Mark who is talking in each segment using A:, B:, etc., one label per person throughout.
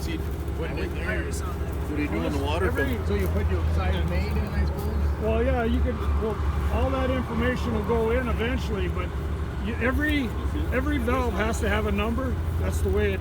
A: What's he putting in there?
B: What do you do in the water?
A: So you put your side main in, I suppose?
C: Well, yeah, you could. Well, all that information will go in eventually, but every valve has to have a number. That's the way you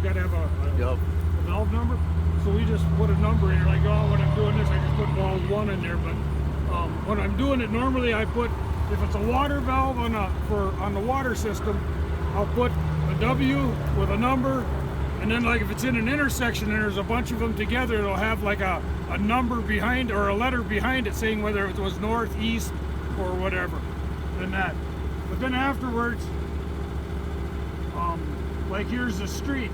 C: got to have a valve number. So we just put a number in. Like, oh, when I'm doing this, I just put valve 1 in there. But when I'm doing it normally, I put, if it's a water valve on the water system, I'll put a W with a number, and then like if it's in an intersection and there's a bunch of them together, it'll have like a number behind or a letter behind it saying whether it was north, east, or whatever. And that. But then afterwards, like here's the street.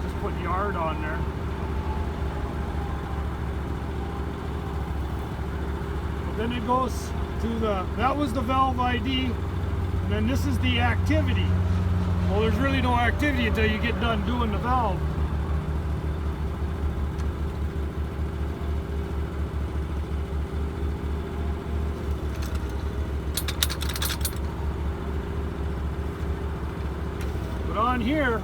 C: Just put yard on there. But then it goes to that was the valve ID, and then this is the activity. Well, there's really no activity until you get done doing the valve. But on here,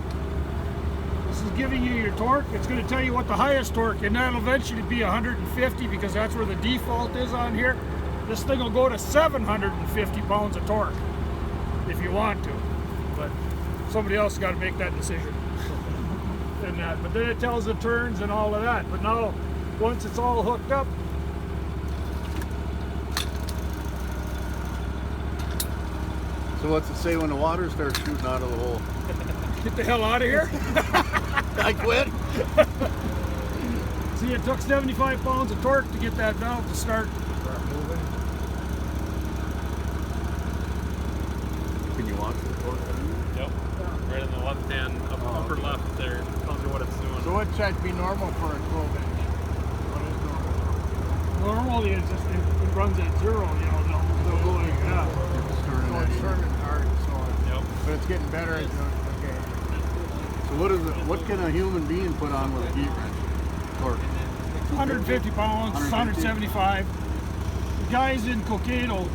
C: this is giving you your torque. It's going to tell you what the highest torque, and that'll eventually be 150 because that's where the default is on here. This thing will go to 750 pounds of torque if you want to, but somebody else got to make that decision. And that, but then it tells the turns and all of that. But now, once it's all hooked up,
B: So what's it say when the water starts shooting out of the hole?
C: get the hell out of here.
B: I quit.
C: See, it took 75 pounds of torque to get that valve to start
A: moving.
B: Can you watch the torque?
D: Yep. Right in the left hand, upper left there, tells you what it's doing.
A: So what should be normal for a 12-inch? What is normal?
C: Normally it runs at 0, they'll go like that.
A: So it's turning hard, but it's getting better. Okay.
B: So what can a human being put on with a heat wrench? Torque?
C: 150 pounds, 175. The guys in Cokato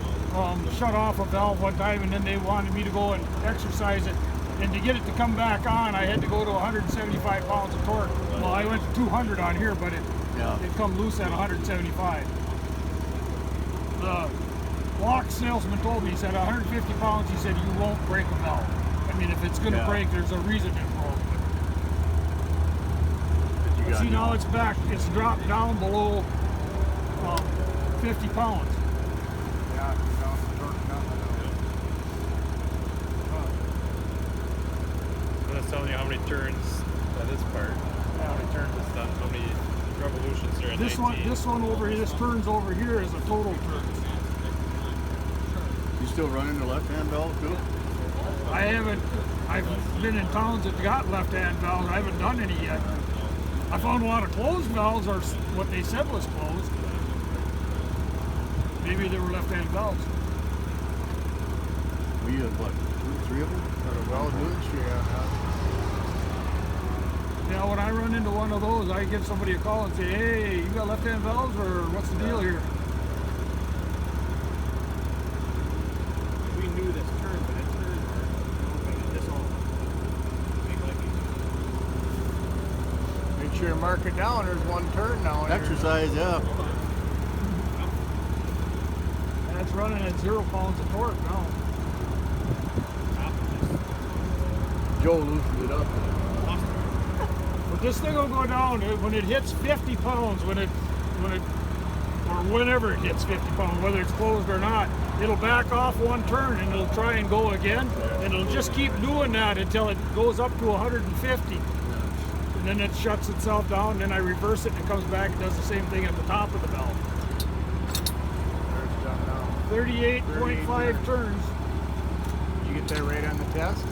C: shut off a valve one time, and then they wanted me to go and exercise it. And to get it to come back on, I had to go to 175 pounds of torque. Well, I went to 200 on here, but it come loose at 175. The lock salesman told me, he said 150 pounds, he said you won't break a valve. I mean, if it's going to break, there's a reason it broke. But see, now it's back, it's dropped down below 50 pounds.
A: Yeah, down the torque down.
D: So that's telling you how many turns that is part. How many turns it's done, how many revolutions are at
C: This
D: 19.
C: this one over here, this turns over here is a total turn.
B: You still running the left-hand valve too?
C: I haven't, I've been in towns that got left-hand valves. I haven't done any yet. I found a lot of closed valves are what they said was closed. Maybe they were left-hand valves.
B: We had what, 2 or 3 of them?
A: Well,
C: Yeah, when I run into one of those, I give somebody a call and say, hey, you got left-hand valves or what's the deal here?
A: we knew this turn, but it turned this all. Make sure to mark it down. There's one turn now.
B: Exercise, yeah.
C: And it's running at 0 pounds of torque now.
B: Joe loosened it up.
C: But this thing will go down when it hits 50 pounds, or whenever it hits 50 pounds, whether it's closed or not, it'll back off one turn and it'll try and go again, and it'll just keep doing that until it goes up to 150. And then it shuts itself down, and then I reverse it and it comes back and does the same thing at the top of the valve. 38.5 turns.
A: Did you get that right on the test?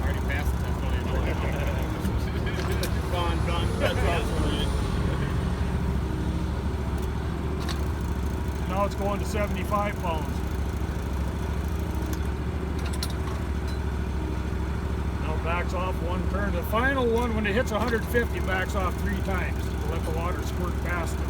D: I already passed the test, don't even know that. Gone. That's awesome.
C: Now it's going to 75 pounds. Now it backs off one turn. The final one, when it hits 150, backs off 3 times to let the water squirt past it.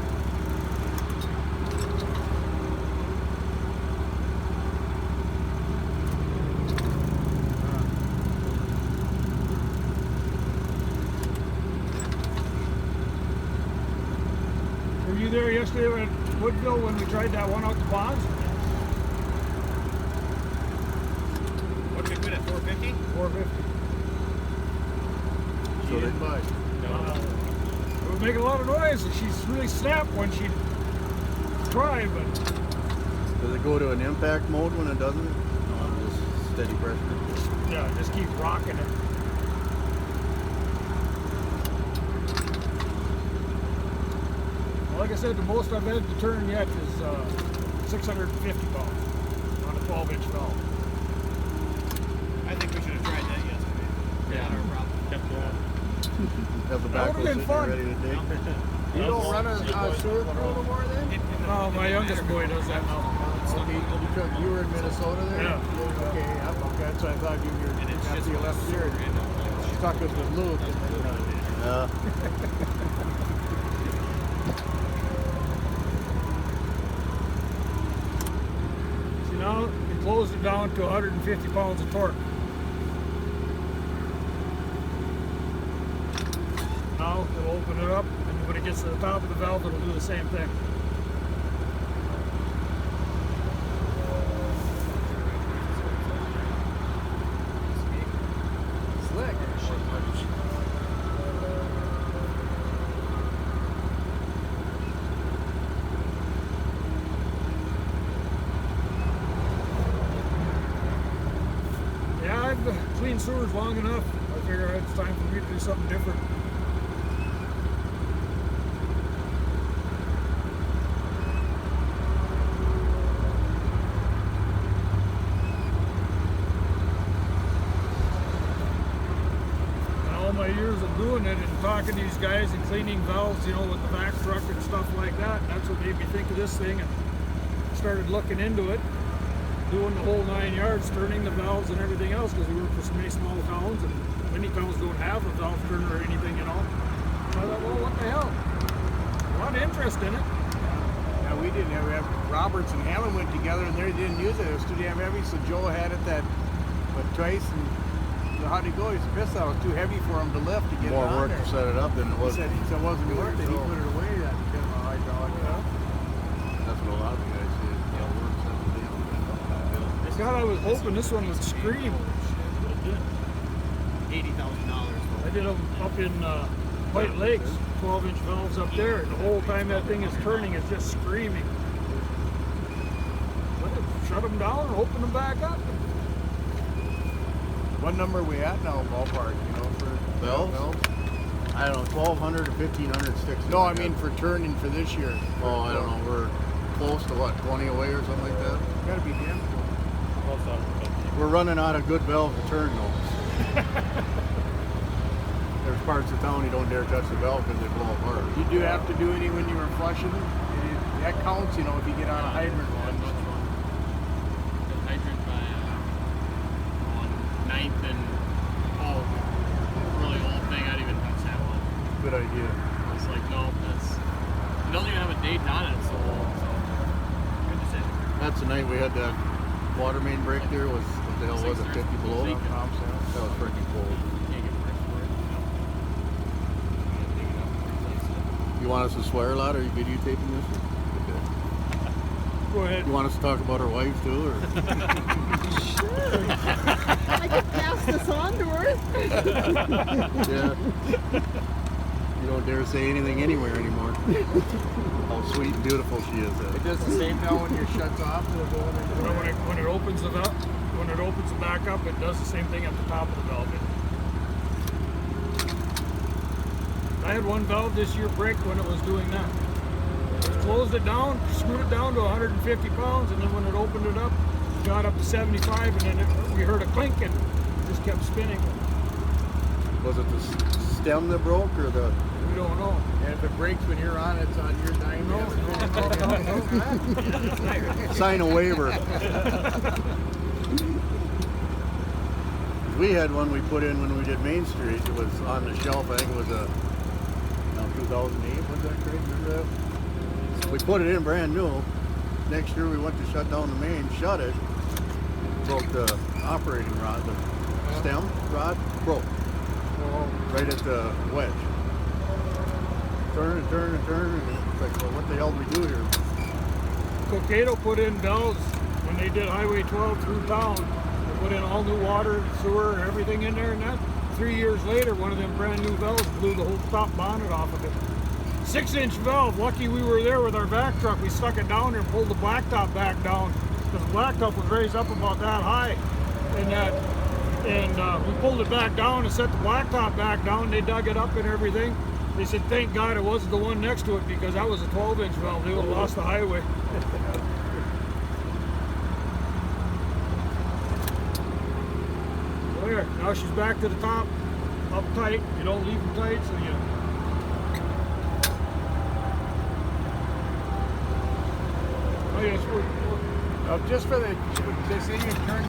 C: you there yesterday at Woodville when we tried that one out the ponds?
A: What's it good at 450?
C: 450.
B: So they buy.
C: It was making a lot of noise, and she's really snapped when she tried, but
B: Does it go to an impact mode when it doesn't? No, just steady pressure.
C: yeah, just keep rocking it. Like I said, the most I've had to turn yet is 650 pounds on a 12-inch valve.
A: I think we should have tried that yesterday.
D: Yeah.
A: Not our problem.
D: Kept going.
B: Have the
C: That
B: backhoe
C: would've been
B: sitting
C: fun.
B: there ready to dig.
E: You don't run a sewer crew no more then?
C: No, my youngest boy does that now.
E: Okay, because you were in Minnesota there?
C: Yeah.
E: Okay, that's what I thought you were
A: And it's just
E: after you left here. You talked with Luke and then
B: Yeah.
C: See, now it closed it down to 150 pounds of torque. Now it'll open it up, and when it gets to the top of the valve, it'll do the same thing.
E: slick.
C: Yeah, I've cleaned sewers long enough. I figure it's time for me to do something different. And all my years of doing it and talking to these guys and cleaning valves, you know, with the vac truck and stuff like that, that's what made me think of this thing and started looking into it. Doing the whole 9 yards, turning the valves and everything else, because we work for so many small towns, and many towns don't have a valve turner or anything, you know. So I thought, well, what the hell? A lot of interest in it.
E: Yeah, we didn't ever have Roberts and Hammond went together and they didn't use it. It was too damn heavy, so Joe had it that but twice and so how'd he go? He's pissed that it was too heavy for him to lift to get
B: More
E: it on
B: work
E: there.
B: to set it up than it
E: He
B: was.
E: said it wasn't worth it. He put it away that kind of hydraulic.
B: That's what a lot of the guys say. Yeah, work set the deal.
C: God, I was hoping this one would scream.
A: $80,000.
C: I did them up in White Lakes, 12-inch valves up there, and the whole time that thing is turning, it's just screaming. But shut them down and open them back up.
E: What number are we at now, ballpark, you know, for
B: Valves? I don't know, 1,200 to 1,500 sticks.
E: No, I mean for turning for this year.
B: Oh, I don't know. We're close to what, 20 away or something like that?
E: Gotta be damn cool.
D: Most of them.
B: We're running out of good valves to turn though. There's parts of town you don't dare touch the valve because they blow apart.
E: You do have to do any when you were flushing. That counts, you know, if you get on a hydrant one.
A: The hydrant by on 9th and really old thing. I didn't even touch that one.
B: Good idea.
A: I was like, no, it doesn't even have a date on it. So good to say.
B: That's the night we had that water main break there. Was what the hell was it? 50 below?
A: Leaking.
B: That was freaking cold.
A: Can't get fresh for it. Dig it up, replace it.
B: You want us to swear a lot? Are you videotaping this? Okay.
C: Go ahead.
B: You want us to talk about our wives too, or?
F: Sure. I could pass this on to her.
B: Yeah. You don't dare say anything anywhere anymore. How sweet and beautiful she is.
E: It does the same now when your shuts off. It'll go in and
C: Well, when it opens it up, when it opens it back up, it does the same thing at the top of the valve. I had one valve this year break when it was doing that. Closed it down, screwed it down to 150 pounds, and then when it opened it up, it got up to 75, and then we heard a clink and it just kept spinning.
B: Was it the stem that broke or the?
C: We don't know.
E: And if it breaks when you're on, it's on your dime.
C: No,
B: Sign a waiver. We had one we put in when we did Main Street. It was on the shelf. I think it was a 2008. Was that crazy? Remember that? We put it in brand new. Next year we went to shut down the main, shut it, broke the operating rod, the stem rod broke right at the wedge. turn and turn and turn, and it's like, well, what the hell do we do here?
C: Cokato put in valves when they did Highway 12 through town. They put in all new water, sewer, everything in there, and that 3 years later, one of them brand new valves blew the whole top bonnet off of it. 6-inch valve. Lucky we were there with our back truck. We stuck it down there and pulled the blacktop back down because the blacktop was raised up about that high, and we pulled it back down and set the blacktop back down. They dug it up and everything. They said, thank God it wasn't the one next to it because that was a 12-inch valve. They would have lost the highway. There, now she's back to the top, up tight. You don't leave them tight, so you. Oh yes,
E: Just for the, they say you turn